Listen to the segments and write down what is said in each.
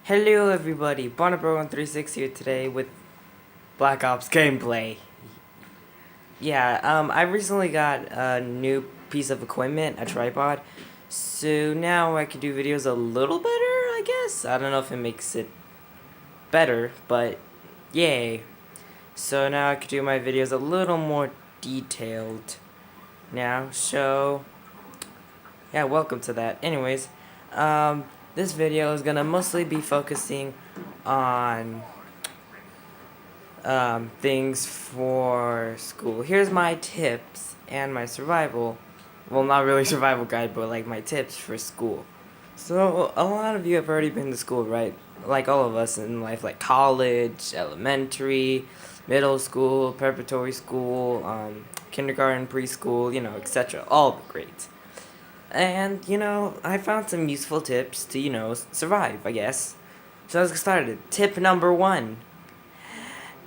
Hello everybody, Bonniebro 136 here today with Black Ops gameplay. I recently got a new piece of equipment, a tripod, so now I can do videos a little better, I guess. I don't know if it makes it better, but yay. So now I can do my videos a little more detailed now, so yeah, welcome to that. Anyways, this video is gonna mostly be focusing on things for school. Here's my tips and my survival. Well, not really survival guide, but like my tips for school. So, a lot of you have already been to school, right? Like all of us in life, like college, elementary, middle school, preparatory school, kindergarten, preschool, etc. All the grades. And, I found some useful tips to, survive, I guess. So let's get started. Tip number 1.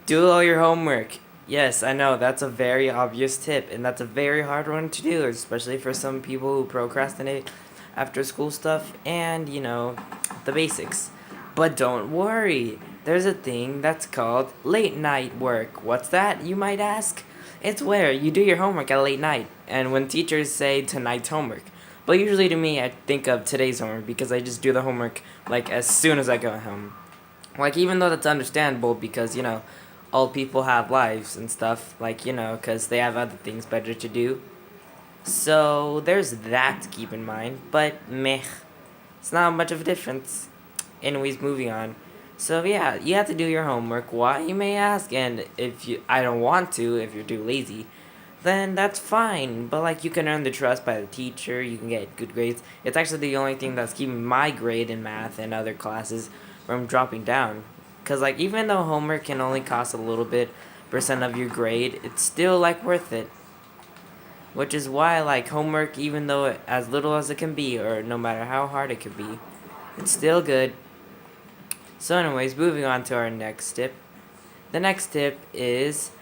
Do all your homework. Yes, I know, that's a very obvious tip, and that's a very hard one to do, especially for some people who procrastinate after school stuff and, the basics. But don't worry, there's a thing that's called late night work. What's that, you might ask? It's where you do your homework at late night, and when teachers say tonight's homework. But usually to me, I think of today's homework because I just do the homework, like, as soon as I go home. Like, even though that's understandable because, all people have lives and stuff, like, because they have other things better to do. So, there's that to keep in mind, but meh, it's not much of a difference. Anyways, moving on. So, yeah, you have to do your homework. Why, you may ask, and I don't want to, if you're too lazy, then that's fine. But, like, you can earn the trust by the teacher, you can get good grades. It's actually the only thing that's keeping my grade in math and other classes from dropping down. Because, like, even though homework can only cost a little bit percent of your grade, it's still, like, worth it. Which is why, like, homework, even though as little as it can be, or no matter how hard it can be, it's still good. So anyways, moving on to our next tip. The next tip is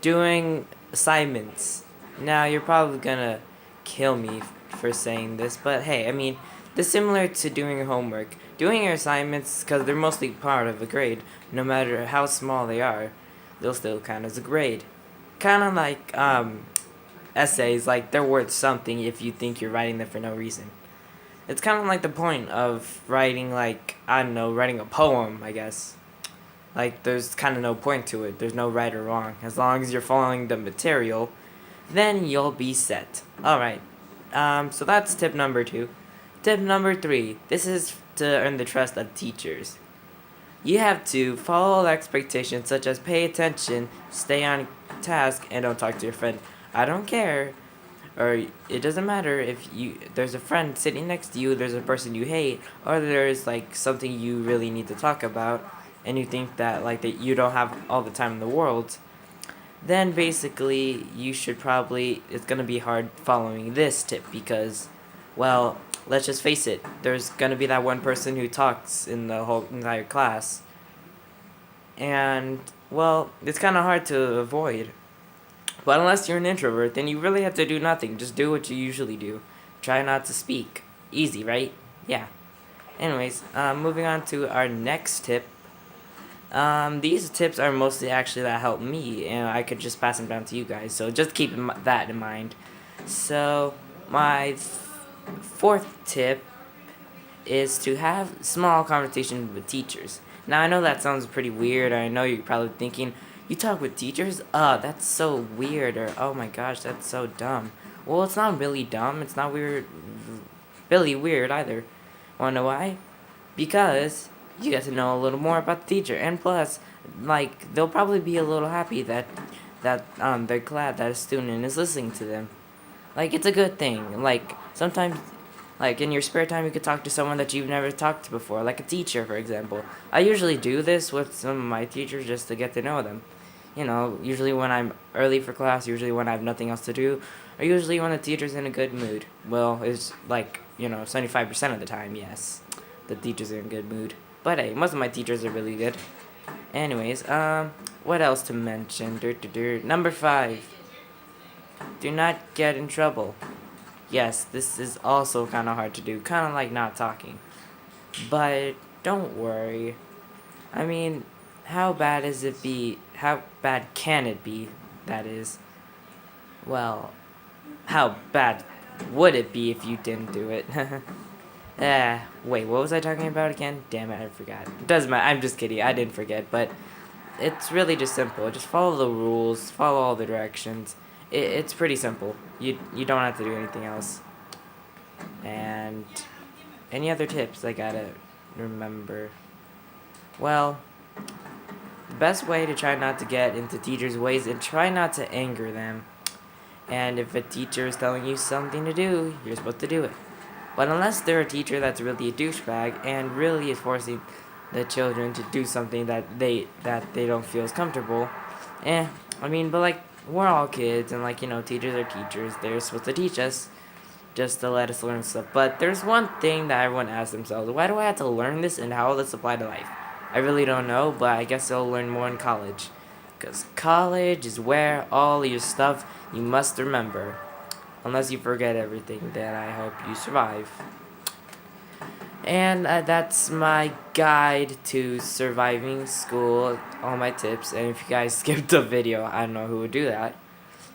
doing assignments. Now, you're probably gonna kill me for saying this, but hey, I mean, this is similar to doing your homework. Doing your assignments, because they're mostly part of a grade, no matter how small they are, they'll still count as a grade. Kind of like essays, like they're worth something if you think you're writing them for no reason. It's kind of like the point of writing, like, I don't know, writing a poem, I guess. Like, there's kind of no point to it. There's no right or wrong. As long as you're following the material, then you'll be set. Alright, so that's tip number 2. Tip number 3. This is to earn the trust of teachers. You have to follow all expectations, such as pay attention, stay on task, and don't talk to your friend. I don't care. Or it doesn't matter if there's a friend sitting next to you, there's a person you hate, or there's like something you really need to talk about, and you think that that you don't have all the time in the world. Then basically you should it's gonna be hard following this tip because, well, let's just face it, there's gonna be that one person who talks in the whole entire class. And, well, it's kind of hard to avoid. But unless you're an introvert, then you really have to do nothing. Just do what you usually do. Try not to speak. Easy, right? Yeah. Anyways, moving on to our next tip. These tips are mostly actually that help me, and I could just pass them down to you guys. So just keep that in mind. So, my 4th tip is to have small conversations with teachers. Now, I know that sounds pretty weird. I know you're probably thinking, you talk with teachers? That's so weird, or oh my gosh, that's so dumb. Well, it's not really dumb. It's not really weird either. Wanna know why? Because you get to know a little more about the teacher, and plus, like, they'll probably be a little happy that they're glad that a student is listening to them. Like, it's a good thing. Like, sometimes, like, in your spare time, you could talk to someone that you've never talked to before, like a teacher, for example. I usually do this with some of my teachers just to get to know them. Usually when I'm early for class, usually when I have nothing else to do, or usually when the teacher's in a good mood. Well, it's like, 75% of the time, yes, the teacher's in a good mood. But hey, most of my teachers are really good. Anyways, what else to mention? Number 5. Do not get in trouble. Yes, this is also kind of hard to do, kind of like not talking. But don't worry. I mean, how bad is it be? How bad can it be? That is. Well, how bad would it be if you didn't do it? Wait, what was I talking about again? Damn it, I forgot. It doesn't matter. I'm just kidding. I didn't forget, but it's really just simple. Just follow the rules, follow all the directions. It's pretty simple. You don't have to do anything else. And any other tips I gotta remember? Well, the best way to try not to get into teachers' ways and try not to anger them. And if a teacher is telling you something to do, you're supposed to do it. But unless they're a teacher that's really a douchebag and really is forcing the children to do something that they don't feel is comfortable, I mean, but like we're all kids and like teachers are teachers. They're supposed to teach us just to let us learn stuff. But there's one thing that everyone asks themselves: why do I have to learn this, and how will this apply to life? I really don't know, but I guess I'll learn more in college, because college is where all your stuff you must remember. Unless you forget everything, then I hope you survive. And that's my guide to surviving school, all my tips. And if you guys skipped the video, I don't know who would do that.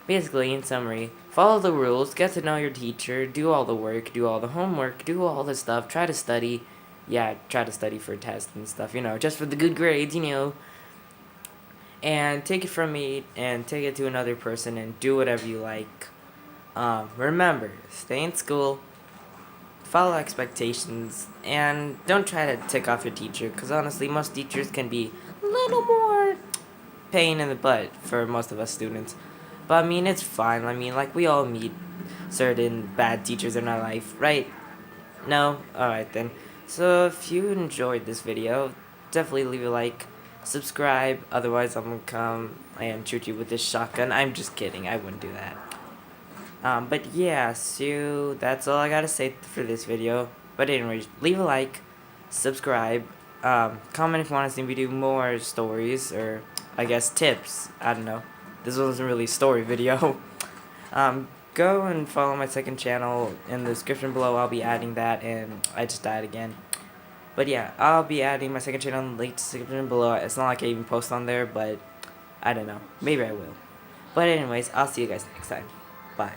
Basically, in summary, follow the rules, get to know your teacher, do all the work, do all the homework, do all the stuff, try to study. Yeah, try to study for tests and stuff, just for the good grades, And take it from me and take it to another person and do whatever you like. Remember, stay in school, follow expectations, and don't try to tick off your teacher, because honestly, most teachers can be a little more pain in the butt for most of us students. But I mean, it's fine. I mean, like, we all meet certain bad teachers in our life, right? No? Alright then. So if you enjoyed this video, definitely leave a like, subscribe, otherwise I'm gonna come and shoot you with this shotgun. I'm just kidding, I wouldn't do that. But yeah, so that's all I gotta say for this video. But anyways, leave a like, subscribe, comment if you want to see me do more stories, or I guess tips, I don't know. This wasn't really a story video. Go and follow my second channel in the description below. I'll be adding that, and I just died again. But yeah, I'll be adding my second channel in the link description below. It's not like I even post on there, but I don't know. Maybe I will. But anyways, I'll see you guys next time. Bye.